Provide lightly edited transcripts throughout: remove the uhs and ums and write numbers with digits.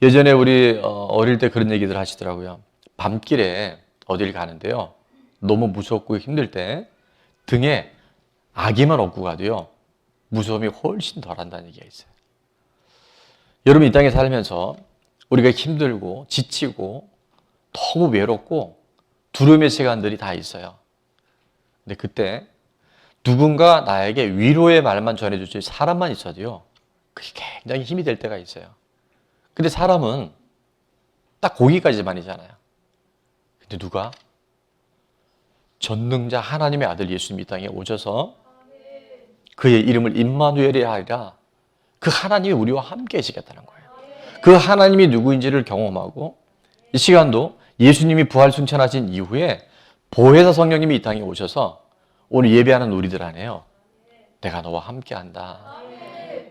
예전에 우리 어릴 때 그런 얘기들 하시더라고요. 밤길에 어딜 가는데요. 너무 무섭고 힘들 때 등에 아기만 업고 가도요. 무서움이 훨씬 덜한다는 얘기가 있어요. 여러분 이 땅에 살면서 우리가 힘들고 지치고 너무 외롭고 두려움의 시간들이 다 있어요. 근데 그때 누군가 나에게 위로의 말만 전해줄 사람만 있어도요. 그게 굉장히 힘이 될 때가 있어요. 근데 사람은 딱 거기까지만이잖아요. 근데 누가? 전능자 하나님의 아들 예수님이 이 땅에 오셔서 그의 이름을 임마누엘이 아니라 그 하나님이 우리와 함께 하시겠다는 거예요. 그 하나님이 누구인지를 경험하고 이 시간도 예수님이 부활 승천하신 이후에 보혜사 성령님이 이 땅에 오셔서 오늘 예배하는 우리들 안에요. 내가 너와 함께 한다.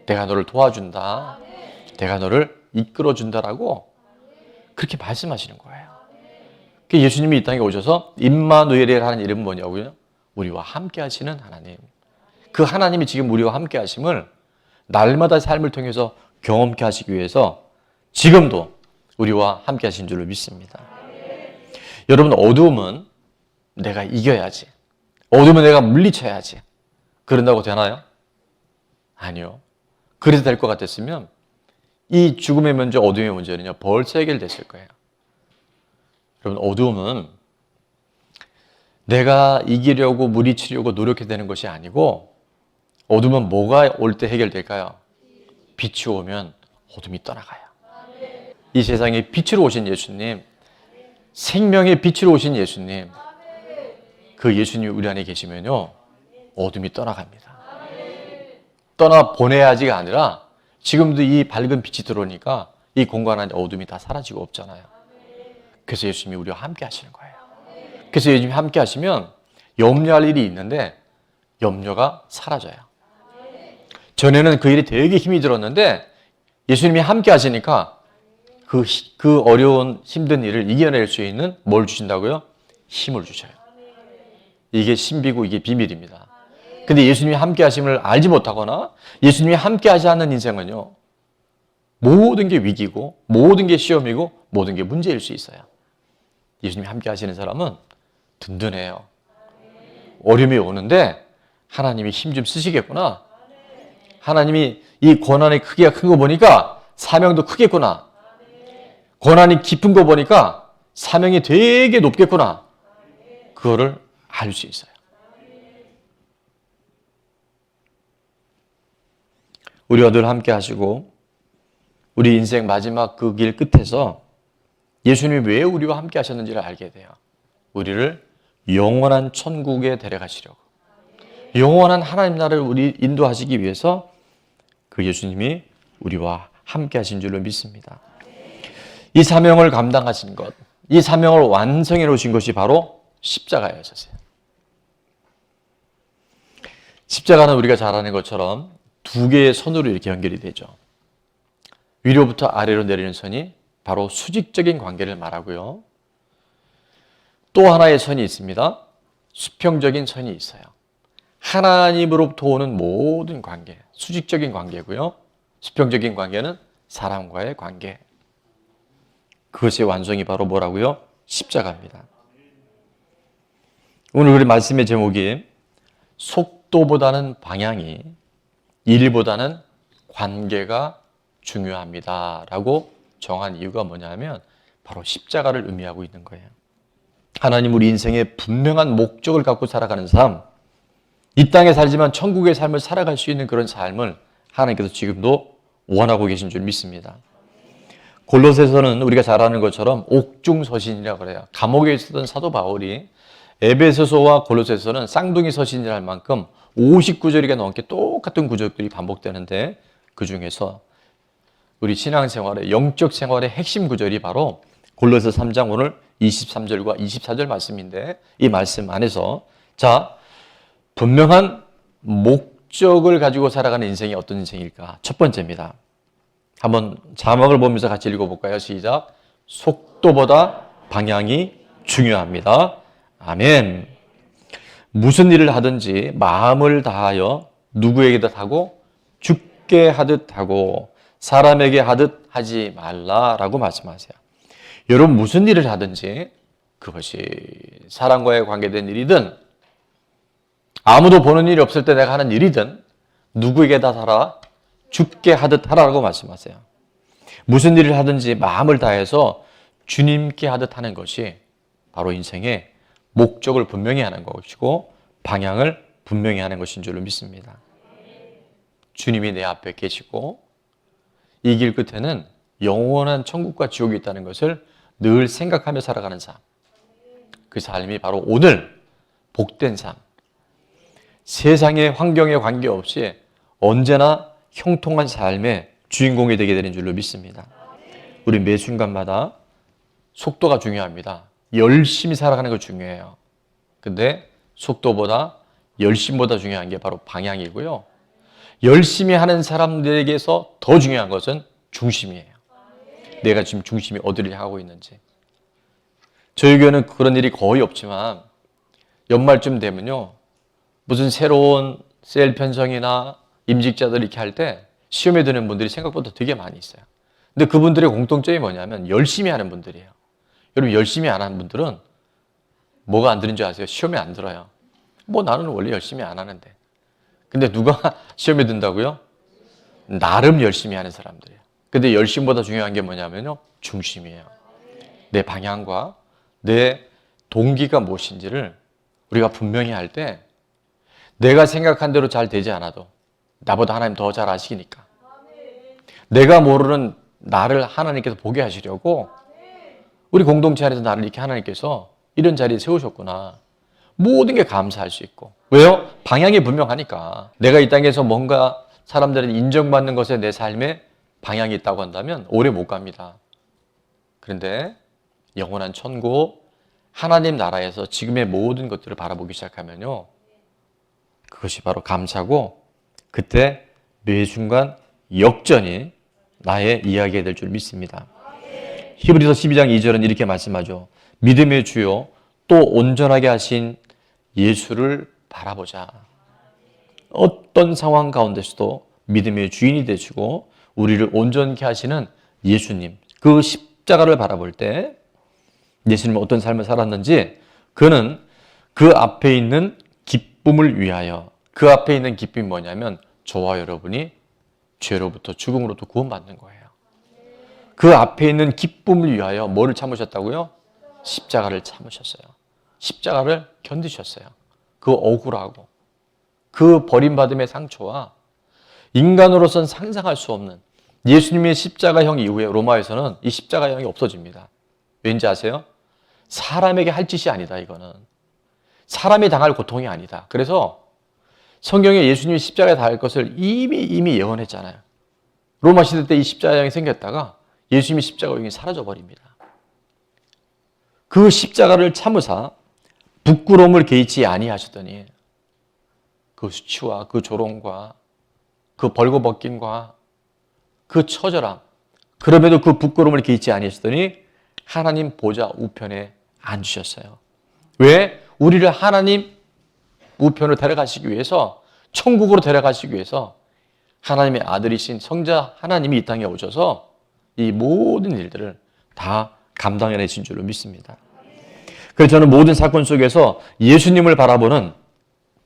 내가 너를 도와준다. 내가 너를 이끌어준다라고 그렇게 말씀하시는 거예요. 예수님이 이 땅에 오셔서 임마누엘이라는 이름은 뭐냐고요? 우리와 함께 하시는 하나님. 그 하나님이 지금 우리와 함께 하심을 날마다 삶을 통해서 경험케 하시기 위해서 지금도 우리와 함께 하신 줄로 믿습니다. 여러분 어두움은 내가 이겨야지. 어두움은 내가 물리쳐야지. 그런다고 되나요? 아니요. 그래도 될 것 같았으면 이 죽음의 문제, 어둠의 문제는요 벌써 해결됐을 거예요. 여러분 어두움은 내가 이기려고 물리치려고 노력해야 되는 것이 아니고 어둠은 뭐가 올 때 해결될까요? 빛이 오면 어둠이 떠나가요. 이 세상에 빛으로 오신 예수님, 생명의 빛으로 오신 예수님, 그 예수님이 우리 안에 계시면요 어둠이 떠나갑니다. 떠나보내야지가 아니라 지금도 이 밝은 빛이 들어오니까 이 공간 안에 어둠이 다 사라지고 없잖아요. 그래서 예수님이 우리와 함께 하시는 거예요. 그래서 예수님이 함께 하시면 염려할 일이 있는데 염려가 사라져요. 전에는 그 일이 되게 힘이 들었는데 예수님이 함께 하시니까 그 어려운 힘든 일을 이겨낼 수 있는 뭘 주신다고요? 힘을 주셔요. 이게 신비고 이게 비밀입니다. 근데 예수님이 함께 하심을 알지 못하거나 예수님이 함께 하지 않는 인생은요. 모든 게 위기고 모든 게 시험이고 모든 게 문제일 수 있어요. 예수님이 함께 하시는 사람은 든든해요. 어려움이 오는데 하나님이 힘 좀 쓰시겠구나. 하나님이 이 고난의 크기가 큰 거 보니까 사명도 크겠구나. 고난이 깊은 거 보니까 사명이 되게 높겠구나. 그거를 알 수 있어요. 우리와 늘 함께 하시고 우리 인생 마지막 그 길 끝에서 예수님이 왜 우리와 함께 하셨는지를 알게 돼요. 우리를 영원한 천국에 데려가시려고. 영원한 하나님 나라를 우리 인도하시기 위해서 그 예수님이 우리와 함께 하신 줄로 믿습니다. 이 사명을 감당하신 것, 이 사명을 완성해 놓으신 것이 바로 십자가였어요. 십자가는 우리가 잘 아는 것처럼 두 개의 선으로 이렇게 연결이 되죠. 위로부터 아래로 내리는 선이 바로 수직적인 관계를 말하고요. 또 하나의 선이 있습니다. 수평적인 선이 있어요. 하나님으로부터 오는 모든 관계, 수직적인 관계고요. 수평적인 관계는 사람과의 관계. 그것의 완성이 바로 뭐라고요? 십자가입니다. 오늘 우리 말씀의 제목이 속도보다는 방향이, 일보다는 관계가 중요합니다 라고 정한 이유가 뭐냐면 바로 십자가를 의미하고 있는 거예요. 하나님 우리 인생에 분명한 목적을 갖고 살아가는 삶, 이 땅에 살지만 천국의 삶을 살아갈 수 있는 그런 삶을 하나님께서 지금도 원하고 계신 줄 믿습니다. 골로새서는 우리가 잘 아는 것처럼 옥중서신이라고 그래요. 감옥에 있었던 사도 바울이 에베소서와 골로새서는 쌍둥이 서신이랄 만큼 50구절이가 넘게 똑같은 구절들이 반복되는데 그 중에서 우리 신앙생활의 영적 생활의 핵심 구절이 바로 골로새 3장 오늘 23절과 24절 말씀인데 이 말씀 안에서 자 분명한 목적을 가지고 살아가는 인생이 어떤 인생일까? 첫 번째입니다. 한번 자막을 보면서 같이 읽어볼까요? 시작. 속도보다 방향이 중요합니다. 아멘. 무슨 일을 하든지 마음을 다하여 누구에게도 하고 죽게 하듯 하고 사람에게 하듯 하지 말라라고 말씀하세요. 여러분 무슨 일을 하든지 그것이 사람과의 관계된 일이든 아무도 보는 일이 없을 때 내가 하는 일이든 누구에게 다 하라? 주께 하듯 하라고 말씀하세요. 무슨 일을 하든지 마음을 다해서 주님께 하듯 하는 것이 바로 인생의 목적을 분명히 하는 것이고 방향을 분명히 하는 것인 줄로 믿습니다. 주님이 내 앞에 계시고 이 길 끝에는 영원한 천국과 지옥이 있다는 것을 늘 생각하며 살아가는 삶. 그 삶이 바로 오늘 복된 삶. 세상의 환경에 관계없이 언제나 형통한 삶의 주인공이 되게 되는 줄로 믿습니다. 우리 매 순간마다 속도가 중요합니다. 열심히 살아가는 거 중요해요. 근데 속도보다 열심보다 중요한 게 바로 방향이고요. 열심히 하는 사람들에게서 더 중요한 것은 중심이에요. 내가 지금 중심이 어디를 향하고 있는지. 저희 교회는 그런 일이 거의 없지만 연말쯤 되면요. 무슨 새로운 셀 편성이나 임직자들 이렇게 할 때 시험에 드는 분들이 생각보다 되게 많이 있어요. 근데 그분들의 공통점이 뭐냐면 열심히 하는 분들이에요. 여러분 열심히 안 하는 분들은 뭐가 안 드는 줄 아세요? 시험에 안 들어요. 뭐 나는 원래 열심히 안 하는데. 근데 누가 시험에 든다고요? 나름 열심히 하는 사람들이에요. 근데 열심보다 중요한 게 뭐냐면요. 중심이에요. 내 방향과 내 동기가 무엇인지를 우리가 분명히 할 때 내가 생각한 대로 잘 되지 않아도 나보다 하나님 더 잘 아시니까 내가 모르는 나를 하나님께서 보게 하시려고 우리 공동체 안에서 나를 이렇게 하나님께서 이런 자리에 세우셨구나. 모든 게 감사할 수 있고. 왜요? 방향이 분명하니까. 내가 이 땅에서 뭔가 사람들은 인정받는 것에 내 삶에 방향이 있다고 한다면 오래 못 갑니다. 그런데 영원한 천국, 하나님 나라에서 지금의 모든 것들을 바라보기 시작하면요. 그것이 바로 감사고 그때 매 순간 역전이 나의 이야기가 될 줄 믿습니다. 히브리서 12장 2절은 이렇게 말씀하죠. 믿음의 주요 또 온전하게 하신 예수를 바라보자. 어떤 상황 가운데서도 믿음의 주인이 되시고 우리를 온전케 하시는 예수님, 그 십자가를 바라볼 때 예수님은 어떤 삶을 살았는지 그는 그 앞에 있는 기쁨을 위하여, 그 앞에 있는 기쁨이 뭐냐면 저와 여러분이 죄로부터 죽음으로부터 구원받는 거예요. 그 앞에 있는 기쁨을 위하여 뭐를 참으셨다고요? 십자가를 참으셨어요. 십자가를 견디셨어요. 그 억울하고 그 버림받음의 상처와 인간으로서는 상상할 수 없는 예수님의 십자가형 이후에 로마에서는 이 십자가형이 없어집니다. 왠지 아세요? 사람에게 할 짓이 아니다 이거는. 사람이 당할 고통이 아니다. 그래서 성경에 예수님이 십자가에 당할 것을 이미 예언했잖아요. 로마 시대 때 이 십자가형이 생겼다가 예수님이 십자가형이 사라져버립니다. 그 십자가를 참으사 부끄러움을 개의치 아니하셨더니 그 수치와 그 조롱과 그 벌거벗김과 그 처절함, 그럼에도 그 부끄러움을 개의치 아니하셨더니 하나님 보좌 우편에 앉으셨어요. 왜? 우리를 하나님 우편으로 데려가시기 위해서, 천국으로 데려가시기 위해서 하나님의 아들이신 성자 하나님이 이 땅에 오셔서 이 모든 일들을 다 감당해내신 줄로 믿습니다. 그래서 저는 모든 사건 속에서 예수님을 바라보는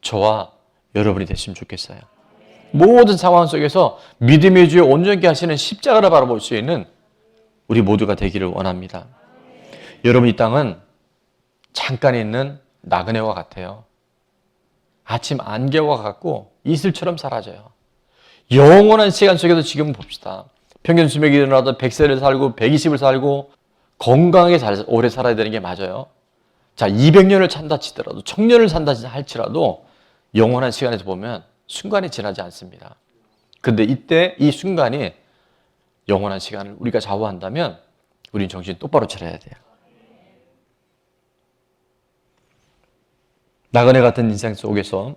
저와 여러분이 됐으면 좋겠어요. 모든 상황 속에서 믿음의 주에 온전케 하시는 십자가를 바라볼 수 있는 우리 모두가 되기를 원합니다. 여러분 이 땅은 잠깐 있는 나그네와 같아요. 아침 안개와 같고 이슬처럼 사라져요. 영원한 시간 속에서 지금 봅시다. 평균 수명이 일어나도 100세를 살고 120을 살고 건강하게 오래 살아야 되는 게 맞아요. 자, 200년을 산다 치더라도 1000년을 산다 할지라도 영원한 시간에서 보면 순간이 지나지 않습니다. 근데 이때 이 순간이 영원한 시간을 우리가 좌우한다면 우리는 정신 똑바로 차려야 돼요. 나그네 같은 인생 속에서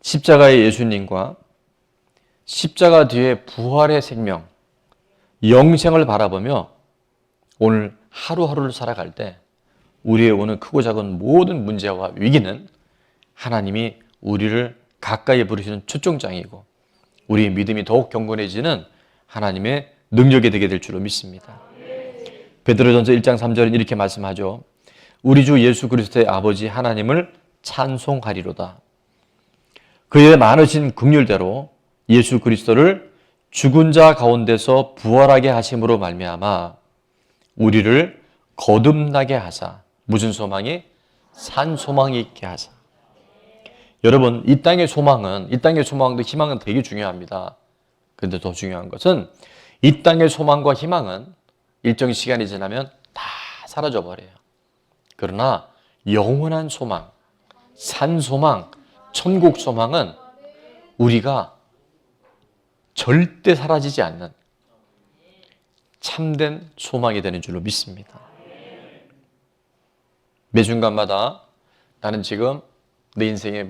십자가의 예수님과 십자가 뒤에 부활의 생명, 영생을 바라보며 오늘 하루하루를 살아갈 때 우리의 오는 크고 작은 모든 문제와 위기는 하나님이 우리를 가까이 부르시는 초청장이고 우리의 믿음이 더욱 경건해지는 하나님의 능력이 되게 될 줄로 믿습니다. 베드로전서 1장 3절은 이렇게 말씀하죠. 우리 주 예수 그리스도의 아버지 하나님을 찬송하리로다. 그의 많으신 긍휼대로 예수 그리스도를 죽은 자 가운데서 부활하게 하심으로 말미암아 우리를 거듭나게 하사, 무슨 소망이? 산 소망이 있게 하사. 여러분, 이 땅의 소망도 희망은 되게 중요합니다. 그런데 더 중요한 것은 이 땅의 소망과 희망은 일정 시간이 지나면 다 사라져 버려요. 그러나 영원한 소망, 산 소망, 천국 소망은 우리가 절대 사라지지 않는 참된 소망이 되는 줄로 믿습니다. 매 순간마다 나는 지금 내 인생의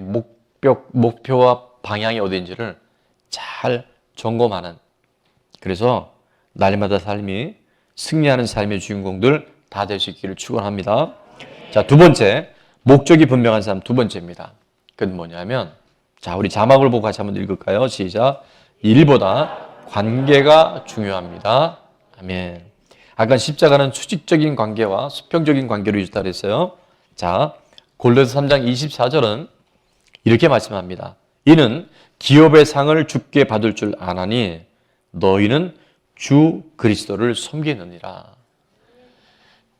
목표와 방향이 어디인지를 잘 점검하는, 그래서 날마다 삶이 승리하는 삶의 주인공들 다 될 수 있기를 축원합니다. 자, 두 번째, 목적이 분명한 삶 두 번째입니다. 그건 뭐냐면, 자, 우리 자막을 보고 같이 한번 읽을까요? 시작. 일보다 관계가 중요합니다. 아멘. 아까 십자가는 수직적인 관계와 수평적인 관계로 이루어졌다 그랬어요. 자, 골로새 3장 24절은 이렇게 말씀합니다. 이는 기업의 상을 주께 받을 줄 아나니 너희는 주 그리스도를 섬기느니라.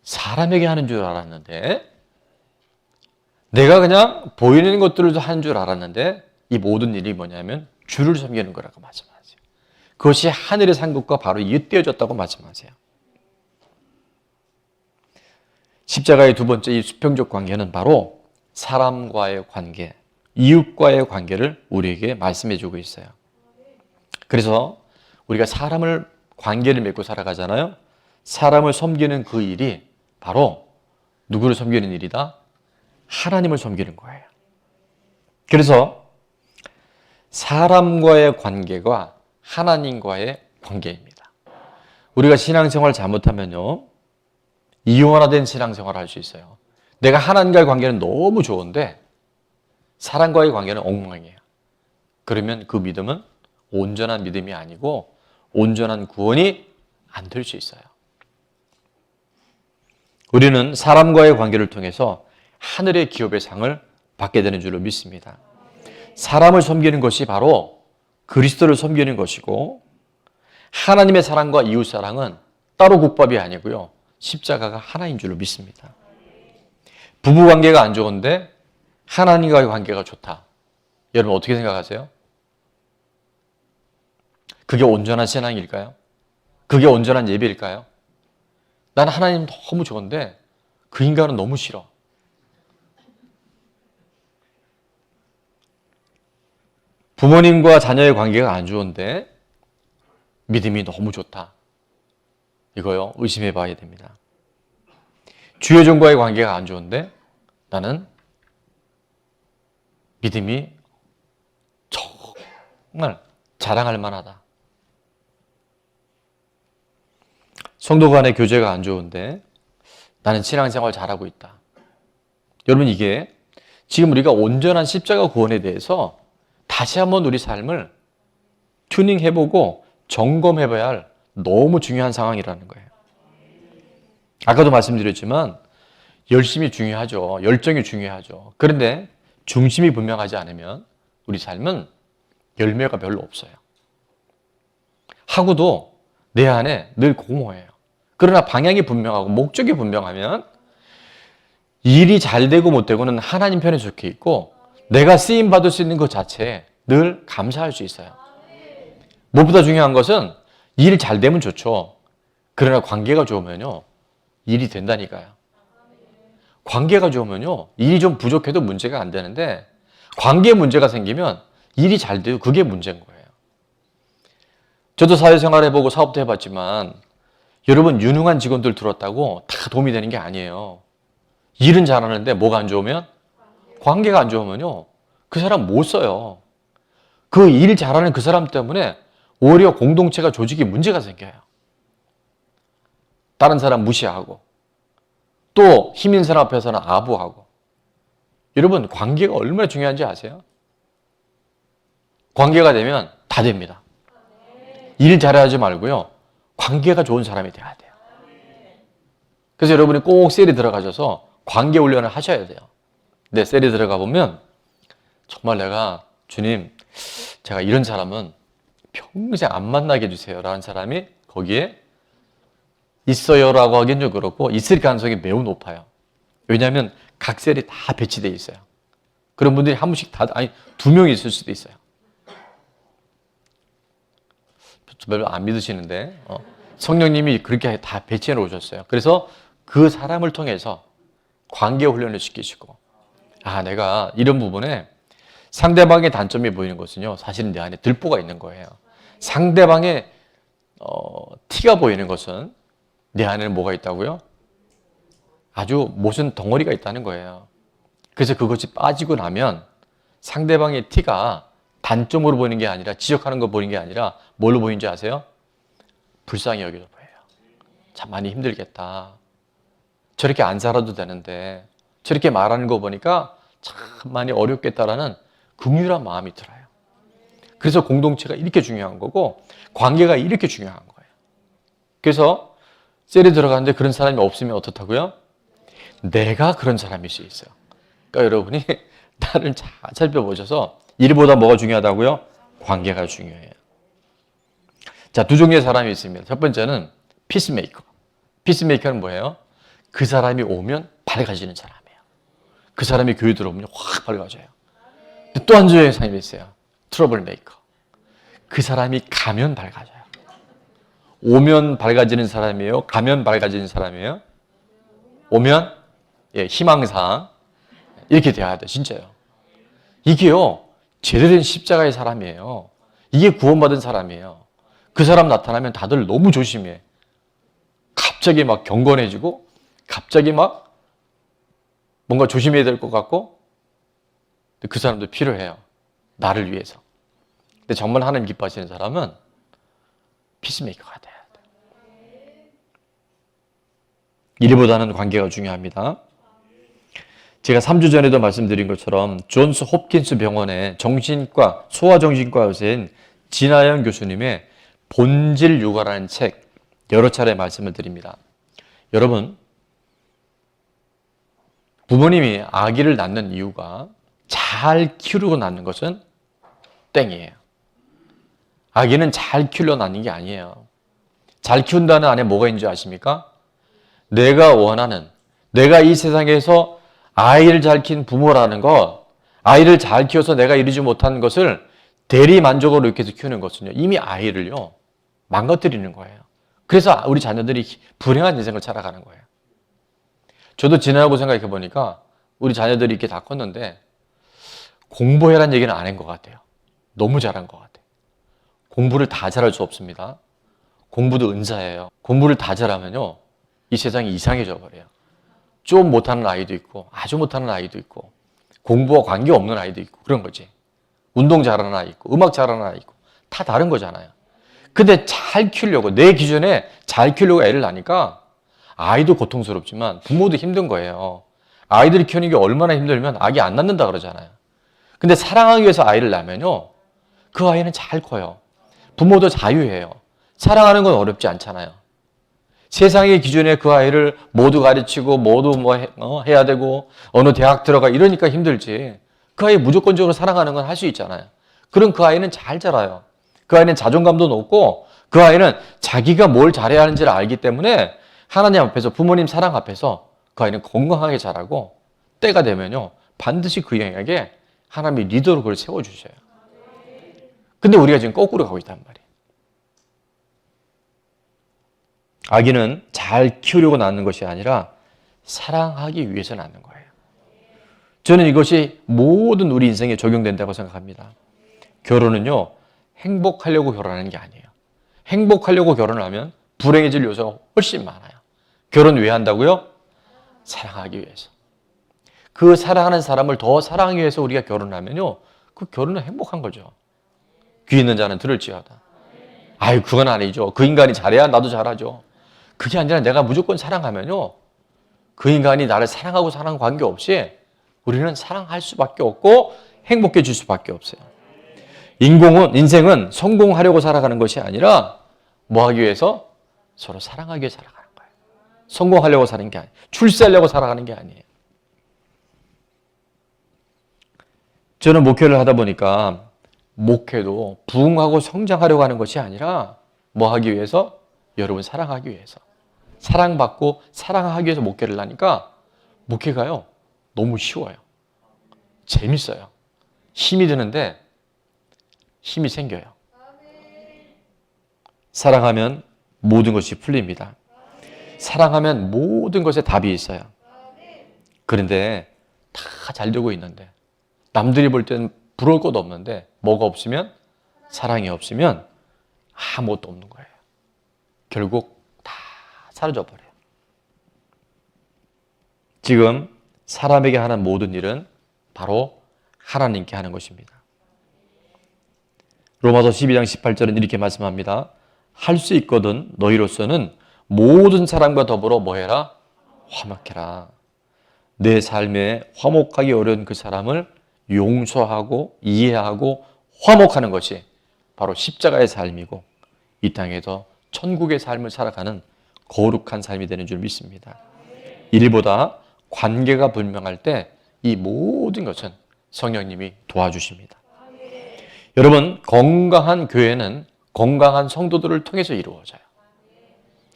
사람에게 하는 줄 알았는데, 내가 그냥 보이는 것들을 하는 줄 알았는데, 이 모든 일이 뭐냐면 주를 섬기는 거라고 말씀하세요. 그것이 하늘의 상급과 바로 잇대어졌다고 말씀하세요. 십자가의 두 번째 이 수평적 관계는 바로 사람과의 관계, 이웃과의 관계를 우리에게 말씀해 주고 있어요. 그래서 우리가 관계를 맺고 살아가잖아요. 사람을 섬기는 그 일이 바로 누구를 섬기는 일이다? 하나님을 섬기는 거예요. 그래서 사람과의 관계가 하나님과의 관계입니다. 우리가 신앙생활 잘못하면요, 이원화된 신앙생활을 할 수 있어요. 내가 하나님과의 관계는 너무 좋은데 사람과의 관계는 엉망이에요. 그러면 그 믿음은 온전한 믿음이 아니고 온전한 구원이 안 될 수 있어요. 우리는 사람과의 관계를 통해서 하늘의 기업의 상을 받게 되는 줄로 믿습니다. 사람을 섬기는 것이 바로 그리스도를 섬기는 것이고, 하나님의 사랑과 이웃 사랑은 따로 국밥이 아니고요, 십자가가 하나인 줄로 믿습니다. 부부 관계가 안 좋은데 하나님과의 관계가 좋다. 여러분 어떻게 생각하세요? 그게 온전한 신앙일까요? 그게 온전한 예배일까요? 나는 하나님 너무 좋은데 그 인간은 너무 싫어. 부모님과 자녀의 관계가 안 좋은데 믿음이 너무 좋다. 이거요, 의심해 봐야 됩니다. 주의 종과의 관계가 안 좋은데 나는 믿음이 정말 자랑할 만하다. 성도 간의 교제가 안 좋은데 나는 신앙생활 잘하고 있다. 여러분, 이게 지금 우리가 온전한 십자가 구원에 대해서 다시 한번 우리 삶을 튜닝해보고 점검해봐야 할 너무 중요한 상황이라는 거예요. 아까도 말씀드렸지만 열심이 중요하죠. 열정이 중요하죠. 그런데 중심이 분명하지 않으면 우리 삶은 열매가 별로 없어요. 하고도 내 안에 늘 공허해요. 그러나 방향이 분명하고 목적이 분명하면 일이 잘 되고 못 되고는 하나님 편에 속해 있고 내가 쓰임 받을 수 있는 것 자체에 늘 감사할 수 있어요. 무엇보다 중요한 것은 일 잘 되면 좋죠. 그러나 관계가 좋으면요, 일이 된다니까요. 관계가 좋으면요, 일이 좀 부족해도 문제가 안 되는데 관계에 문제가 생기면 일이 잘 돼도 그게 문제인 거예요. 저도 사회생활 해보고 사업도 해봤지만 여러분, 유능한 직원들 들었다고 다 도움이 되는 게 아니에요. 일은 잘하는데 뭐가 안 좋으면? 관계가 안 좋으면요, 그 사람 못 써요. 그 일 잘하는 그 사람 때문에 오히려 공동체가, 조직이 문제가 생겨요. 다른 사람 무시하고 또 힘 있는 사람 앞에서는 아부하고. 여러분, 관계가 얼마나 중요한지 아세요? 관계가 되면 다 됩니다. 일 잘하지 말고요. 관계가 좋은 사람이 돼야 돼요. 그래서 여러분이 꼭 셀이 들어가셔서 관계 훈련을 하셔야 돼요. 내 셀이 들어가 보면 정말 내가 주님, 제가 이런 사람은 평생 안 만나게 해주세요 라는 사람이 거기에 있어요 라고 하긴 좀 그렇고 있을 가능성이 매우 높아요. 왜냐하면 각 셀이 다 배치되어 있어요. 그런 분들이 한 분씩 아니 2명이 있을 수도 있어요. 별로 안 믿으시는데 성령님이 그렇게 다 배치해 놓으셨어요. 그래서 그 사람을 통해서 관계 훈련을 시키시고 내가 이런 부분에 상대방의 단점이 보이는 것은요. 사실은 내 안에 들보가 있는 거예요. 상대방의 티가 보이는 것은 내 안에는 뭐가 있다고요? 아주 모순 덩어리가 있다는 거예요. 그래서 그것이 빠지고 나면 상대방의 티가 단점으로 보이는 게 아니라 지적하는 거 보이는 게 아니라 뭘로 보이는지 아세요? 불쌍히 여겨져 보여요. 참 많이 힘들겠다. 저렇게 안 살아도 되는데 저렇게 말하는 거 보니까 참 많이 어렵겠다라는 긍휼한 마음이 들어요. 그래서 공동체가 이렇게 중요한 거고 관계가 이렇게 중요한 거예요. 그래서 셀에 들어가는데 그런 사람이 없으면 어떻다고요? 내가 그런 사람일 수 있어요. 그러니까 여러분이 나를 잘 살펴보셔서 일보다 뭐가 중요하다고요? 관계가 중요해요. 자, 2종류의 사람이 있습니다. 첫 번째는 피스메이커. 피스메이커는 뭐예요? 그 사람이 오면 밝아지는 사람이에요. 그 사람이 교회 들어오면 확 밝아져요. 또 한 종류의 사람이 있어요. 트러블 메이커. 그 사람이 가면 밝아져요. 오면 밝아지는 사람이에요? 가면 밝아지는 사람이에요? 오면 희망상 이렇게 돼야 돼요. 진짜요. 이게요. 제대로 된 십자가의 사람이에요. 이게 구원받은 사람이에요. 그 사람 나타나면 다들 너무 조심해. 갑자기 막 경건해지고 갑자기 막 뭔가 조심해야 될 것 같고 그 사람도 필요해요. 나를 위해서. 근데 정말 하나님 기뻐하시는 사람은 피스메이커가 돼야 돼요. 일보다는 관계가 중요합니다. 제가 3주 전에도 말씀드린 것처럼 존스 홉킨스 병원의 정신과, 소아정신과 의사인 진아영 교수님의 본질 육아라는 책 여러 차례 말씀을 드립니다. 여러분, 부모님이 아기를 낳는 이유가 잘 키우려고 낳는 것은 땡이에요. 아기는 잘 키우려고 낳는 게 아니에요. 잘 키운다는 안에 뭐가 있는지 아십니까? 내가 원하는, 내가 이 세상에서 아이를 잘 키운 부모라는 것, 아이를 잘 키워서 내가 이루지 못한 것을 대리 만족으로 이렇게 해서 키우는 것은요, 이미 아이를요, 망가뜨리는 거예요. 그래서 우리 자녀들이 불행한 인생을 살아가는 거예요. 저도 지나고 생각해 보니까 우리 자녀들이 이렇게 다 컸는데 공부해라는 얘기는 안 한 것 같아요. 너무 잘한 것 같아요. 공부를 다 잘할 수 없습니다. 공부도 은사예요. 공부를 다 잘하면요, 이 세상이 이상해져 버려요. 좀 못하는 아이도 있고 아주 못하는 아이도 있고 공부와 관계없는 아이도 있고 그런 거지. 운동 잘하는 아이 있고 음악 잘하는 아이 있고 다 다른 거잖아요. 근데 잘 키우려고 내 기준에 잘 키우려고 애를 낳으니까 아이도 고통스럽지만 부모도 힘든 거예요. 아이들이 키우는 게 얼마나 힘들면 아기 안 낳는다 그러잖아요. 근데 사랑하기 위해서 아이를 낳으면요, 그 아이는 잘 커요. 부모도 자유해요. 사랑하는 건 어렵지 않잖아요. 세상의 기준에 그 아이를 모두 가르치고 모두 해야 되고 어느 대학 들어가 이러니까 힘들지. 그 아이 무조건적으로 사랑하는 건 할 수 있잖아요. 그럼 그 아이는 잘 자라요. 그 아이는 자존감도 높고 그 아이는 자기가 뭘 잘해야 하는지를 알기 때문에 하나님 앞에서 부모님 사랑 앞에서 그 아이는 건강하게 자라고 때가 되면요 반드시 그 영역에 하나님이 리더로 그걸 세워주셔요. 근데 우리가 지금 거꾸로 가고 있단 말이에요. 아기는 잘 키우려고 낳는 것이 아니라 사랑하기 위해서 낳는 거예요. 저는 이것이 모든 우리 인생에 적용된다고 생각합니다. 결혼은요, 행복하려고 결혼하는 게 아니에요. 행복하려고 결혼을 하면 불행해질 요소가 훨씬 많아요. 결혼 왜 한다고요? 사랑하기 위해서. 그 사랑하는 사람을 더 사랑하기 위해서 우리가 결혼하면요, 그 결혼은 행복한 거죠. 귀 있는 자는 들을지어다. 아유, 그건 아니죠. 그 인간이 잘해야 나도 잘하죠. 그게 아니라 내가 무조건 사랑하면요, 그 인간이 나를 사랑하고 사랑하는 관계없이 우리는 사랑할 수밖에 없고 행복해질 수밖에 없어요. 인생은 성공하려고 살아가는 것이 아니라 뭐 하기 위해서? 서로 사랑하기 위해 살아가는 거예요. 성공하려고 사는 게 아니에요. 출세하려고 살아가는 게 아니에요. 저는 목회를 하다 보니까 목회도 부흥하고 성장하려고 하는 것이 아니라 뭐 하기 위해서? 여러분 사랑하기 위해서. 사랑받고 사랑하기 위해서 목회를 하니까 목회가요 너무 쉬워요. 재밌어요. 힘이 드는데 힘이 생겨요. 사랑하면 모든 것이 풀립니다. 사랑하면 모든 것에 답이 있어요. 그런데 다 잘 되고 있는데 남들이 볼 때는 부러울 것도 없는데 뭐가 없으면? 사랑이 없으면 아무것도 없는 거예요. 결국 다 사라져 버려요. 지금 사람에게 하는 모든 일은 바로 하나님께 하는 것입니다. 로마서 12장 18절은 이렇게 말씀합니다. 할 수 있거든 너희로서는 모든 사람과 더불어 뭐해라? 화목해라. 내 삶에 화목하기 어려운 그 사람을 용서하고 이해하고 화목하는 것이 바로 십자가의 삶이고 이 땅에서 천국의 삶을 살아가는 거룩한 삶이 되는 줄 믿습니다. 일보다 관계가 분명할 때 이 모든 것은 성령님이 도와주십니다. 여러분, 건강한 교회는 건강한 성도들을 통해서 이루어져요.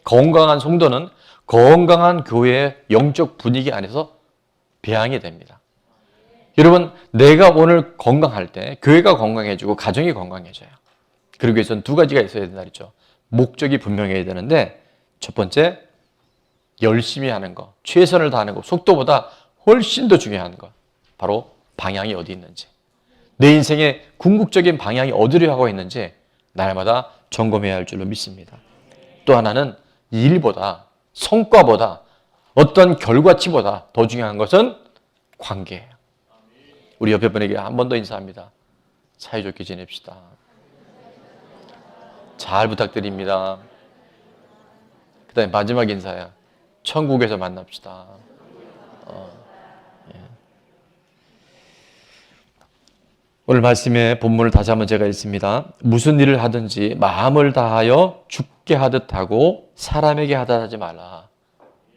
건강한 성도는 건강한 교회의 영적 분위기 안에서 배양이 됩니다. 여러분, 내가 오늘 건강할 때 교회가 건강해지고 가정이 건강해져요. 그러기 위해서는 두 가지가 있어야 된다 그랬죠. 목적이 분명해야 되는데 첫 번째, 열심히 하는 것, 최선을 다하는 것, 속도보다 훨씬 더 중요한 것, 바로 방향이 어디 있는지, 내 인생의 궁극적인 방향이 어디로 하고 있는지 날마다 점검해야 할 줄로 믿습니다. 또 하나는 일보다, 성과보다, 어떤 결과치보다 더 중요한 것은 관계예요. 우리 옆에 분에게 한 번 더 인사합니다. 사이좋게 지냅시다. 잘 부탁드립니다. 그 다음에 마지막 인사야. 천국에서 만납시다. 예. 오늘 말씀의 본문을 다시 한번 제가 읽습니다. 무슨 일을 하든지 마음을 다하여 주께 하듯 하고 사람에게 하듯 하지 말라.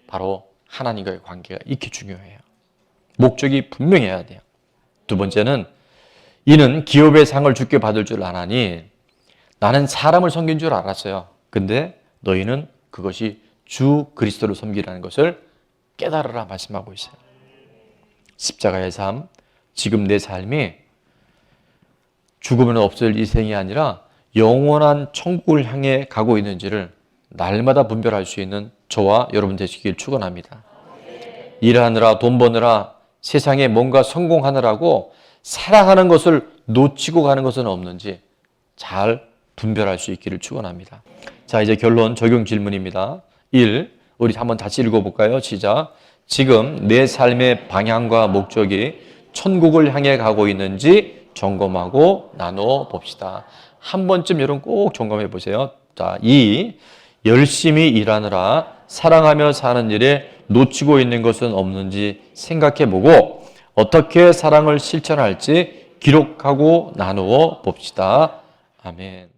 바로 하나님과의 관계가 이렇게 중요해요. 목적이 분명해야 돼요. 두 번째는 이는 기업의 상을 주께 받을 줄 아나니 나는 사람을 섬긴 줄 알았어요. 근데 너희는 그것이 주 그리스도를 섬기라는 것을 깨달으라 말씀하고 있어요. 십자가의 삶, 지금 내 삶이 죽으면 없을 이 생이 아니라 영원한 천국을 향해 가고 있는지를 날마다 분별할 수 있는 저와 여러분 되시길 축원합니다. 일하느라 돈 버느라 세상에 뭔가 성공하느라고 사랑하는 것을 놓치고 가는 것은 없는지 잘 분별할 수 있기를 축원합니다. 자, 이제 결론 적용 질문입니다. 1. 우리 한번 다시 읽어볼까요? 시작. 지금 내 삶의 방향과 목적이 천국을 향해 가고 있는지 점검하고 나눠 봅시다. 한 번쯤 여러분 꼭 점검해 보세요. 자, 2. 열심히 일하느라 사랑하며 사는 일에 놓치고 있는 것은 없는지 생각해 보고 어떻게 사랑을 실천할지 기록하고 나누어 봅시다. 아멘.